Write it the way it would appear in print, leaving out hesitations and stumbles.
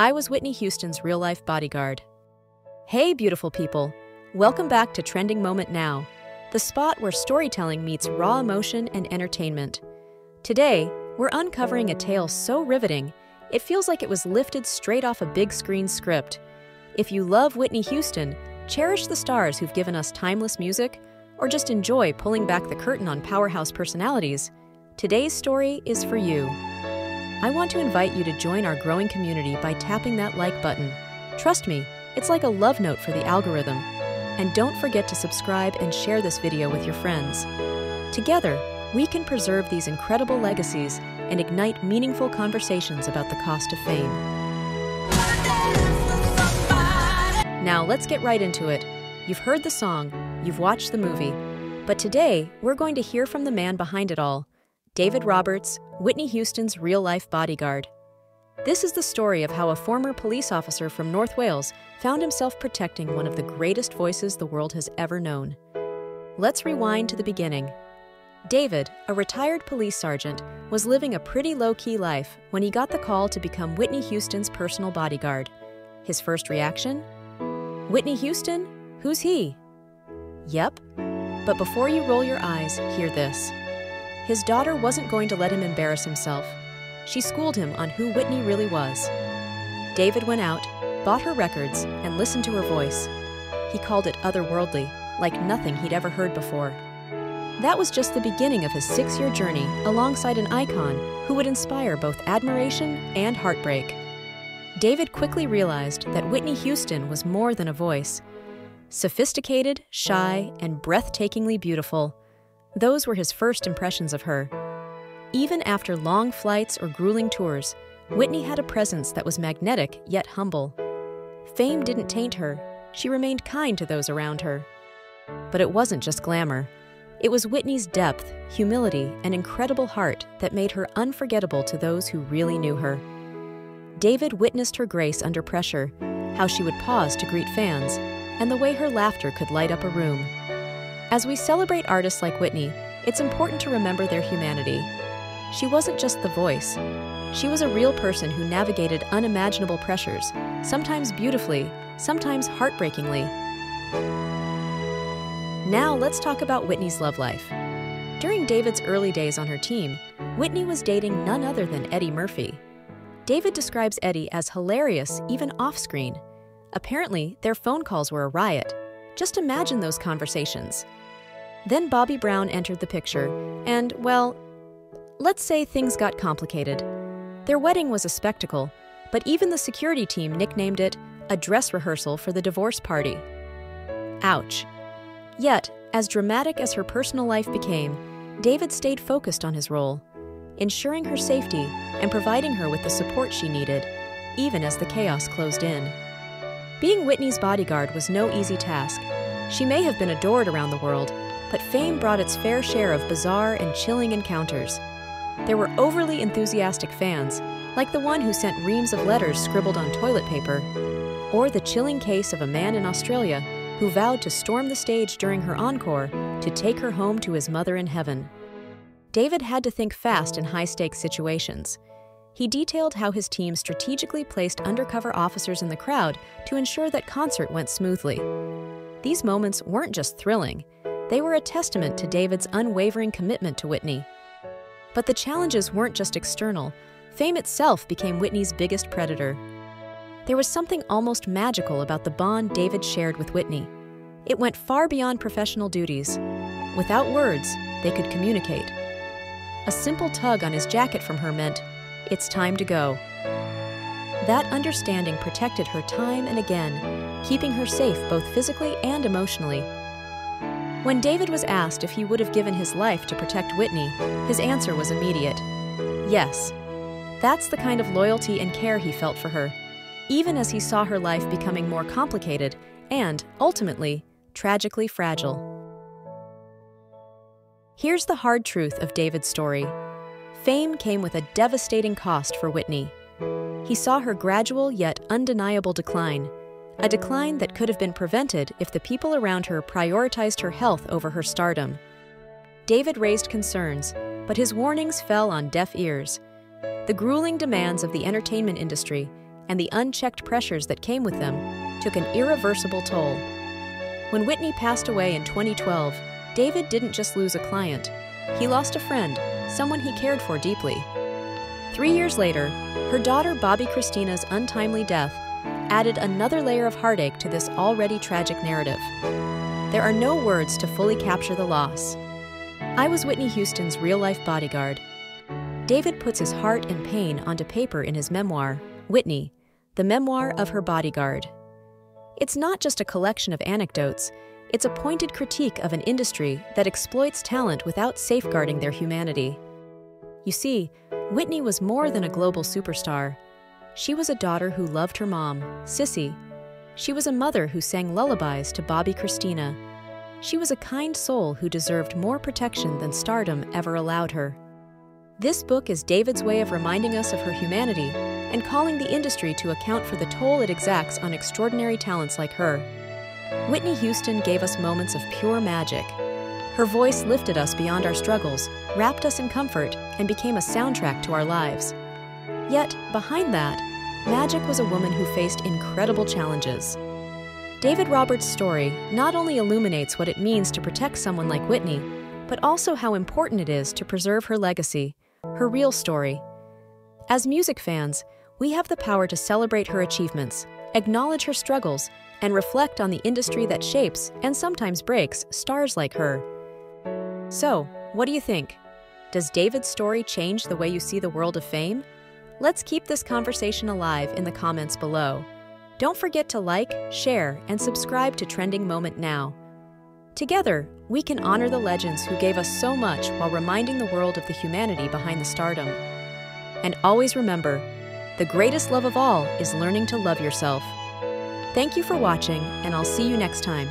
I was Whitney Houston's real-life bodyguard. Hey, beautiful people. Welcome back to Trending Moment Now, the spot where storytelling meets raw emotion and entertainment. Today, we're uncovering a tale so riveting, it feels like it was lifted straight off a big-screen script. If you love Whitney Houston, cherish the stars who've given us timeless music, or just enjoy pulling back the curtain on powerhouse personalities, today's story is for you. I want to invite you to join our growing community by tapping that like button. Trust me, it's like a love note for the algorithm. And don't forget to subscribe and share this video with your friends. Together, we can preserve these incredible legacies and ignite meaningful conversations about the cost of fame. Now let's get right into it. You've heard the song, you've watched the movie, but today we're going to hear from the man behind it all, David Roberts, Whitney Houston's real-life bodyguard. This is the story of how a former police officer from North Wales found himself protecting one of the greatest voices the world has ever known. Let's rewind to the beginning. David, a retired police sergeant, was living a pretty low-key life when he got the call to become Whitney Houston's personal bodyguard. His first reaction? Whitney Houston? Who's he? Yep. But before you roll your eyes, hear this. His daughter wasn't going to let him embarrass himself. She schooled him on who Whitney really was. David went out, bought her records, and listened to her voice. He called it otherworldly, like nothing he'd ever heard before. That was just the beginning of his 6-year journey alongside an icon who would inspire both admiration and heartbreak. David quickly realized that Whitney Houston was more than a voice. Sophisticated, shy, and breathtakingly beautiful. Those were his first impressions of her. Even after long flights or grueling tours, Whitney had a presence that was magnetic yet humble. Fame didn't taint her. She remained kind to those around her. But it wasn't just glamour. It was Whitney's depth, humility, and incredible heart that made her unforgettable to those who really knew her. David witnessed her grace under pressure, how she would pause to greet fans, and the way her laughter could light up a room. As we celebrate artists like Whitney, it's important to remember their humanity. She wasn't just the voice. She was a real person who navigated unimaginable pressures, sometimes beautifully, sometimes heartbreakingly. Now let's talk about Whitney's love life. During David's early days on her team, Whitney was dating none other than Eddie Murphy. David describes Eddie as hilarious even off-screen. Apparently, their phone calls were a riot. Just imagine those conversations. Then Bobby Brown entered the picture, and, well, let's say things got complicated. Their wedding was a spectacle, but even the security team nicknamed it a dress rehearsal for the divorce party. Ouch. Yet, as dramatic as her personal life became, David stayed focused on his role, ensuring her safety and providing her with the support she needed, even as the chaos closed in. Being Whitney's bodyguard was no easy task. She may have been adored around the world, but fame brought its fair share of bizarre and chilling encounters. There were overly enthusiastic fans, like the one who sent reams of letters scribbled on toilet paper, or the chilling case of a man in Australia who vowed to storm the stage during her encore to take her home to his mother in heaven. David had to think fast in high-stakes situations. He detailed how his team strategically placed undercover officers in the crowd to ensure that concert went smoothly. These moments weren't just thrilling, they were a testament to David's unwavering commitment to Whitney. But the challenges weren't just external. Fame itself became Whitney's biggest predator. There was something almost magical about the bond David shared with Whitney. It went far beyond professional duties. Without words, they could communicate. A simple tug on his jacket from her meant, "It's time to go." That understanding protected her time and again, keeping her safe both physically and emotionally. When David was asked if he would have given his life to protect Whitney, his answer was immediate. Yes. That's the kind of loyalty and care he felt for her, even as he saw her life becoming more complicated and, ultimately, tragically fragile. Here's the hard truth of David's story. Fame came with a devastating cost for Whitney. He saw her gradual yet undeniable decline, a decline that could have been prevented if the people around her prioritized her health over her stardom. David raised concerns, but his warnings fell on deaf ears. The grueling demands of the entertainment industry, and the unchecked pressures that came with them took an irreversible toll. When Whitney passed away in 2012, David didn't just lose a client. He lost a friend, someone he cared for deeply. 3 years later, her daughter Bobby Christina's untimely death added another layer of heartache to this already tragic narrative. There are no words to fully capture the loss. I was Whitney Houston's real-life bodyguard. David puts his heart and pain onto paper in his memoir, Whitney, the memoir of her bodyguard. It's not just a collection of anecdotes, it's a pointed critique of an industry that exploits talent without safeguarding their humanity. You see, Whitney was more than a global superstar. She was a daughter who loved her mom, Sissy. She was a mother who sang lullabies to Bobby Christina. She was a kind soul who deserved more protection than stardom ever allowed her. This book is David's way of reminding us of her humanity and calling the industry to account for the toll it exacts on extraordinary talents like her. Whitney Houston gave us moments of pure magic. Her voice lifted us beyond our struggles, wrapped us in comfort, and became a soundtrack to our lives. Yet, behind that, magic was a woman who faced incredible challenges. David Roberts' story not only illuminates what it means to protect someone like Whitney, but also how important it is to preserve her legacy, her real story. As music fans, we have the power to celebrate her achievements, acknowledge her struggles, and reflect on the industry that shapes and sometimes breaks stars like her. So, what do you think? Does David's story change the way you see the world of fame? Let's keep this conversation alive in the comments below. Don't forget to like, share, and subscribe to Trending Moment Now. Together, we can honor the legends who gave us so much while reminding the world of the humanity behind the stardom. And always remember, the greatest love of all is learning to love yourself. Thank you for watching, and I'll see you next time.